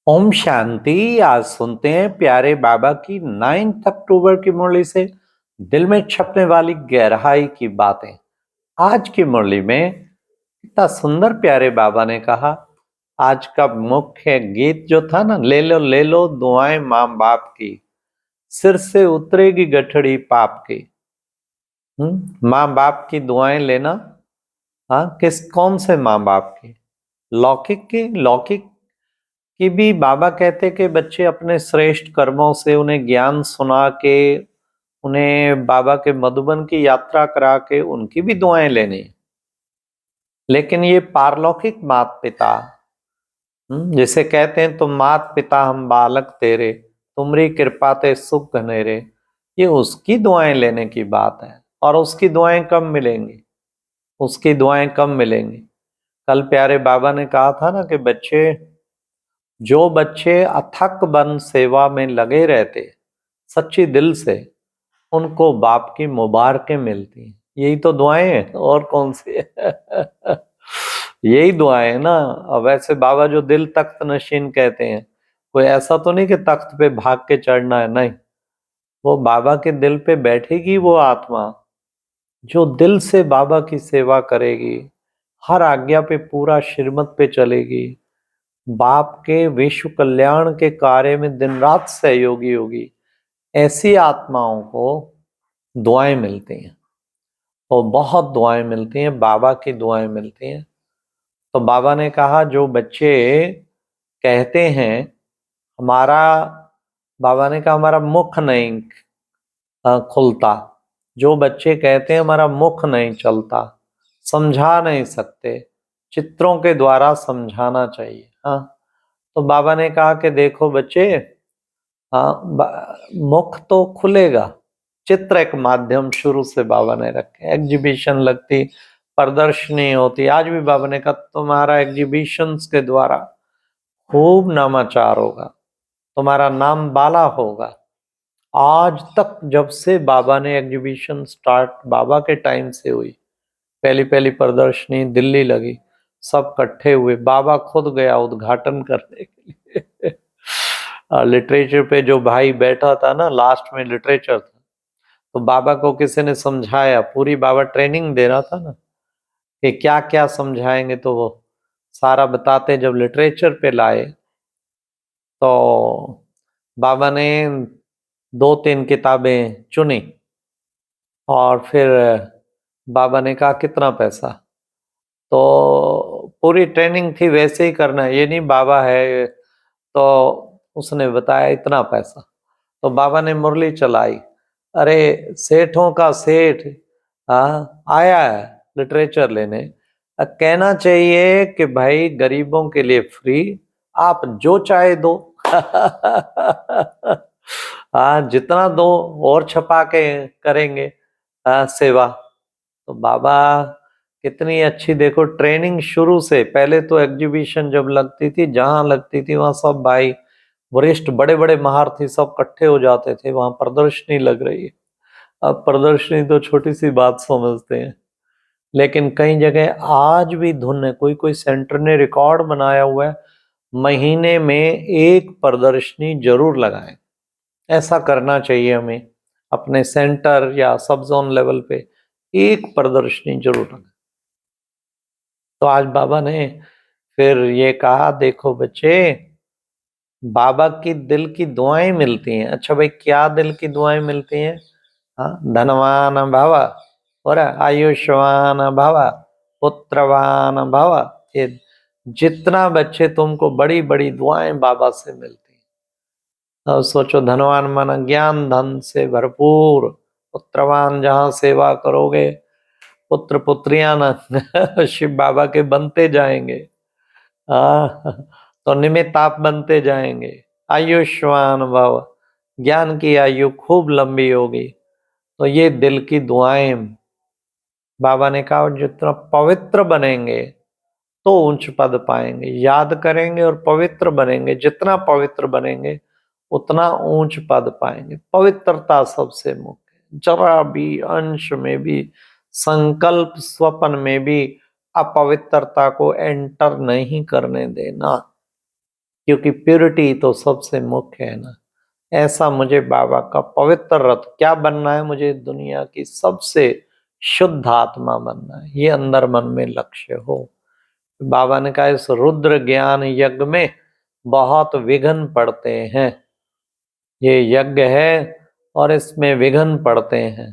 ओम शांति। आज सुनते हैं प्यारे बाबा की 9 अक्टूबर की मुरली से दिल में छपने वाली गहराई की बातें। आज की मुरली में इतना सुंदर प्यारे बाबा ने कहा। आज का मुख्य गीत जो था ना, ले लो दुआएं माँ बाप की, सिर से उतरेगी गठड़ी पाप की। माँ बाप की दुआएं लेना। हाँ, कौन से माँ बाप की? लौकिक कि भी बाबा कहते कि बच्चे अपने श्रेष्ठ कर्मों से उन्हें ज्ञान सुना के, उन्हें बाबा के मधुबन की यात्रा करा के उनकी भी दुआएं लेनी। लेकिन ये पारलौकिक माता पिता, जिसे कहते हैं तुम मात पिता हम बालक तेरे, तुमरी कृपा ते सुख घनेरे, ये उसकी दुआएं लेने की बात है। और उसकी दुआएं कब मिलेंगी? उसकी दुआएं कब मिलेंगी? कल प्यारे बाबा ने कहा था ना कि जो बच्चे अथक बन सेवा में लगे रहते सच्ची दिल से, उनको बाप की मुबारकें मिलती हैं। यही तो दुआएं हैं, और कौन सी है? यही दुआएं है ना। अब वैसे बाबा जो दिल तख्त नशीन कहते हैं, कोई ऐसा तो नहीं कि तख्त पे भाग के चढ़ना है, नहीं। वो बाबा के दिल पे बैठेगी वो आत्मा जो दिल से बाबा की सेवा करेगी, हर आज्ञा पे पूरा श्रीमत पे चलेगी, बाप के विश्व कल्याण के कार्य में दिन रात सहयोगी होगी। ऐसी आत्माओं को दुआएं मिलती हैं, और बहुत दुआएं मिलती हैं, बाबा की दुआएं मिलती हैं। तो बाबा ने कहा जो बच्चे कहते हैं हमारा, बाबा ने कहा हमारा मुख नहीं खुलता, जो बच्चे कहते हैं हमारा मुख नहीं चलता, समझा नहीं सकते, चित्रों के द्वारा समझाना चाहिए। हाँ, तो बाबा ने कहा कि देखो बच्चे, हाँ, मुख तो खुलेगा, चित्र एक माध्यम शुरू से बाबा ने रखे। एग्जीबिशन लगती, प्रदर्शनी होती, आज भी बाबा ने कहा तुम्हारा एग्जीबिशंस के द्वारा खूब नामाचार होगा, तुम्हारा नाम बाला होगा। आज तक जब से बाबा ने एग्जीबिशन स्टार्ट, बाबा के टाइम से हुई, पहली पहली प्रदर्शनी दिल्ली लगी, सब इकट्ठे हुए, बाबा खुद गया उद्घाटन करने के लिए। लिटरेचर पे जो भाई बैठा था ना, लास्ट में लिटरेचर था, तो बाबा को किसी ने समझाया, पूरी बाबा ट्रेनिंग दे रहा था ना कि क्या क्या समझाएंगे, तो वो सारा बताते। जब लिटरेचर पे लाए तो बाबा ने 2-3 किताबें चुनी, और फिर बाबा ने कहा कितना पैसा। तो पूरी ट्रेनिंग थी वैसे ही करना है, ये नहीं बाबा है तो उसने बताया इतना पैसा। तो बाबा ने मुरली चलाई, अरे सेठों का सेठ आया है लिटरेचर लेने, कहना चाहिए कि भाई गरीबों के लिए फ्री, आप जो चाहे दो। जितना दो और छपा के करेंगे सेवा। तो बाबा कितनी अच्छी, देखो ट्रेनिंग शुरू से। पहले तो एग्जीबिशन जब लगती थी, जहां लगती थी वहां सब भाई वरिष्ठ बड़े बड़े महारथी सब इकट्ठे हो जाते थे, वहां प्रदर्शनी लग रही है। अब प्रदर्शनी तो छोटी सी बात समझते हैं, लेकिन कई जगह आज भी धुन है। कोई कोई सेंटर ने रिकॉर्ड बनाया हुआ है, महीने में एक प्रदर्शनी जरूर लगाएं। ऐसा करना चाहिए हमें, अपने सेंटर या सब जोन लेवल पे एक प्रदर्शनी जरूर लगाएं। तो आज बाबा ने फिर ये कहा, देखो बच्चे, बाबा की दिल की दुआएं मिलती हैं। अच्छा भाई, क्या दिल की दुआएं मिलती हैं? हाँ, धनवान भव और आयुष्मान भव, पुत्रवान भव। ये जितना बच्चे तुमको बड़ी बड़ी दुआएं बाबा से मिलती हैं। अब सोचो, धनवान माना ज्ञान धन से भरपूर, पुत्रवान जहाँ सेवा करोगे, पुत्र पुत्रियां न शिव बाबा के बनते जाएंगे। तो निमित्त आप बनते जाएंगे। आयुष्मान भव, ज्ञान की आयु खूब लंबी होगी। तो ये दिल की दुआएं बाबा ने कहा, जितना पवित्र बनेंगे तो उच्च पद पाएंगे। याद करेंगे और पवित्र बनेंगे, जितना पवित्र बनेंगे उतना ऊंच पद पाएंगे। पवित्रता सबसे मुख्य है। जरा भी अंश में भी, संकल्प स्वप्न में भी अपवित्रता को एंटर नहीं करने देना। क्योंकि प्योरिटी तो सबसे मुख्य है ना। ऐसा मुझे बाबा का पवित्र रथ क्या बनना है, मुझे दुनिया की सबसे शुद्ध आत्मा बनना है, ये अंदर मन में लक्ष्य हो। बाबा ने कहा इस रुद्र ज्ञान यज्ञ में बहुत विघ्न पड़ते हैं, ये यज्ञ है और इसमें विघ्न पड़ते हैं।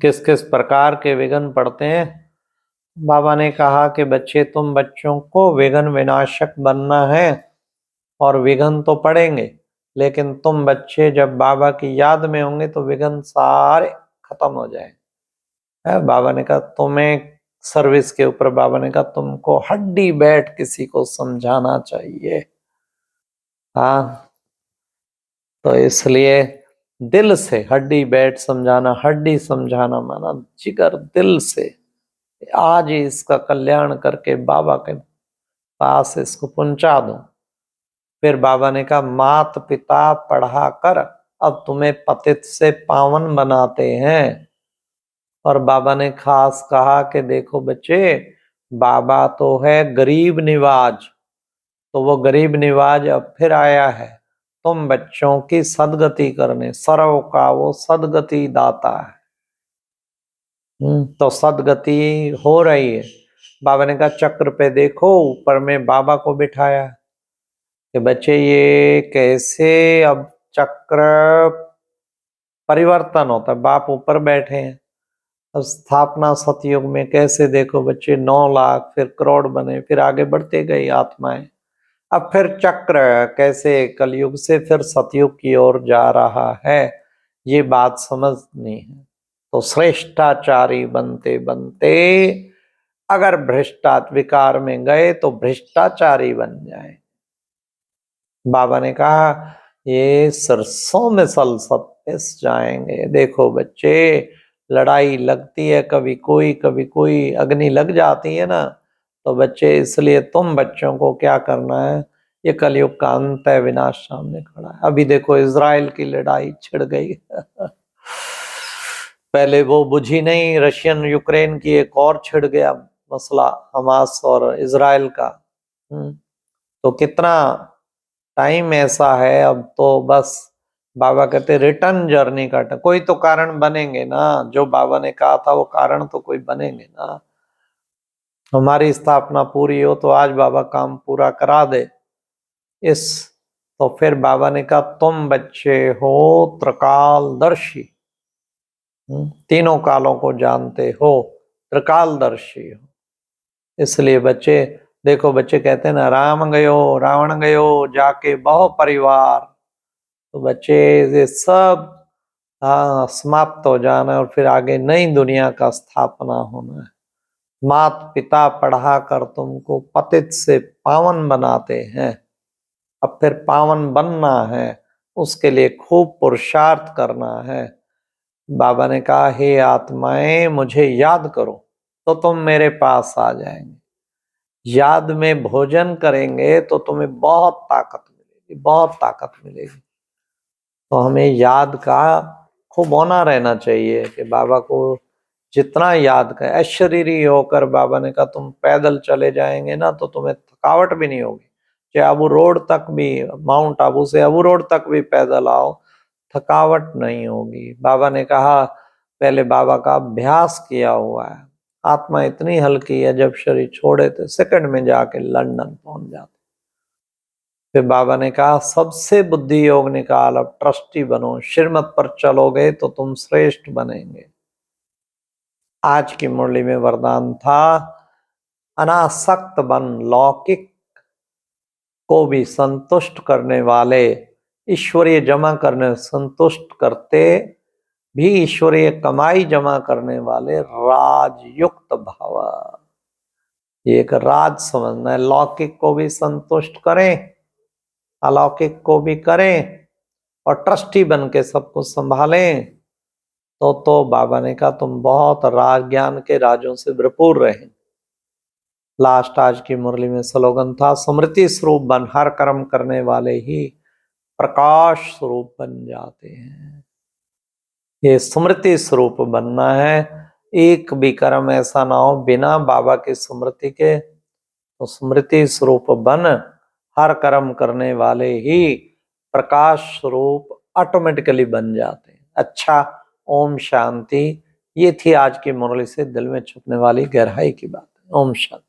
किस किस प्रकार के विघ्न पड़ते हैं? बाबा ने कहा कि बच्चे, तुम बच्चों को विघ्न विनाशक बनना है और विघ्न तो पड़ेंगे, लेकिन तुम बच्चे जब बाबा की याद में होंगे तो विघ्न सारे खत्म हो जाए। बाबा ने कहा तुम्हें सर्विस के ऊपर, बाबा ने कहा तुमको हड्डी बैठ किसी को समझाना चाहिए। हाँ, तो इसलिए दिल से हड्डी बैठ समझाना, हड्डी समझाना माना जिगर दिल से आज ही इसका कल्याण करके बाबा के पास इसको पहुंचा दूं। फिर बाबा ने कहा मात पिता पढ़ा कर अब तुम्हें पतित से पावन बनाते हैं। और बाबा ने खास कहा कि देखो बच्चे, बाबा तो है गरीब निवाज, तो वो गरीब निवाज अब फिर आया है तुम बच्चों की सदगति करने, सर्व का वो सदगति दाता है। तो सदगति हो रही है। बाबा ने कहा चक्र पे देखो, ऊपर में बाबा को बिठाया है कि बच्चे ये कैसे अब चक्र परिवर्तन होता है, बाप ऊपर बैठे हैं। अब स्थापना सतयुग में कैसे देखो बच्चे 9 लाख, फिर करोड़ बने, फिर आगे बढ़ते गई आत्माएं। अब फिर चक्र कैसे कलयुग से फिर सतयुग की ओर जा रहा है, ये बात समझनी है। तो श्रेष्ठाचारी बनते बनते अगर भ्रष्टाचार विकार में गए तो भ्रष्टाचारी बन जाए। बाबा ने कहा ये सरसों में सल सब पिस जाएंगे। देखो बच्चे, लड़ाई लगती है कभी कोई अग्नि लग जाती है ना, तो बच्चे इसलिए तुम बच्चों को क्या करना है, ये कलयुग का अंत है, विनाश सामने खड़ा है। अभी देखो इजराइल की लड़ाई छिड़ गई पहले वो बुझी नहीं, रशियन यूक्रेन की एक और छिड़ गया मसला, हमास और इजराइल का। तो कितना टाइम ऐसा है, अब तो बस बाबा कहते रिटर्न जर्नी का कोई तो कारण बनेंगे ना, जो बाबा ने कहा था वो कारण तो कोई बनेंगे ना। हमारी स्थापना पूरी हो तो आज बाबा काम पूरा करा दे इस। तो फिर बाबा ने कहा तुम बच्चे हो त्रिकालदर्शी, तीनों कालों को जानते हो, त्रिकालदर्शी हो। इसलिए बच्चे देखो, बच्चे कहते हैं ना राम गयो रावण गयो जाके बहु परिवार, तो बच्चे ये सब समाप्त हो जाना और फिर आगे नई दुनिया का स्थापना होना है। मात पिता पढ़ा कर तुमको पतित से पावन बनाते हैं, अब फिर पावन बनना है, उसके लिए खूब पुरुषार्थ करना है। बाबा ने कहा हे आत्माएं मुझे याद करो तो तुम मेरे पास आ जाएंगे, याद में भोजन करेंगे तो तुम्हें बहुत ताकत मिलेगी, बहुत ताकत मिलेगी। तो हमें याद का खूब होना रहना चाहिए कि बाबा को जितना याद कर, अशरीरी होकर बाबा ने कहा तुम पैदल चले जाएंगे ना तो तुम्हें थकावट भी नहीं होगी, चाहे आबू रोड तक भी, माउंट आबू से आबू रोड तक भी पैदल आओ, थकावट नहीं होगी। बाबा ने कहा पहले बाबा का अभ्यास किया हुआ है, आत्मा इतनी हल्की है जब शरीर छोड़े तो सेकंड में जाके लंदन पहुंच जाते। फिर बाबा ने कहा सबसे बुद्धि योग निकाल, अब ट्रस्टी बनो, श्रीमत पर चलोगे तो तुम श्रेष्ठ बनेंगे। आज की मुरली में वरदान था अनासक्त बन, लौकिक को भी संतुष्ट करने वाले, ईश्वरीय जमा करने संतुष्ट करते भी ईश्वरीय कमाई जमा करने वाले राजयुक्त भव। ये एक राज समझना है, लौकिक को भी संतुष्ट करें, अलौकिक को भी करें और ट्रस्टी बन के सबको संभालें। तो बाबा ने कहा तुम बहुत राज ज्ञान के राजों से भरपूर रहे। लास्ट आज की मुरली में स्लोगन था स्मृति स्वरूप बन, हर कर्म करने वाले ही प्रकाश स्वरूप बन जाते हैं। ये स्मृति स्वरूप बनना है, एक भी कर्म ऐसा ना हो बिना बाबा की स्मृति के। तो स्मृति स्वरूप बन, हर कर्म करने वाले ही प्रकाश स्वरूप ऑटोमेटिकली बन जाते हैं। अच्छा, ओम शांति। ये थी आज की मुरली से दिल में छुपने वाली गहराई की बात। ओम शांति।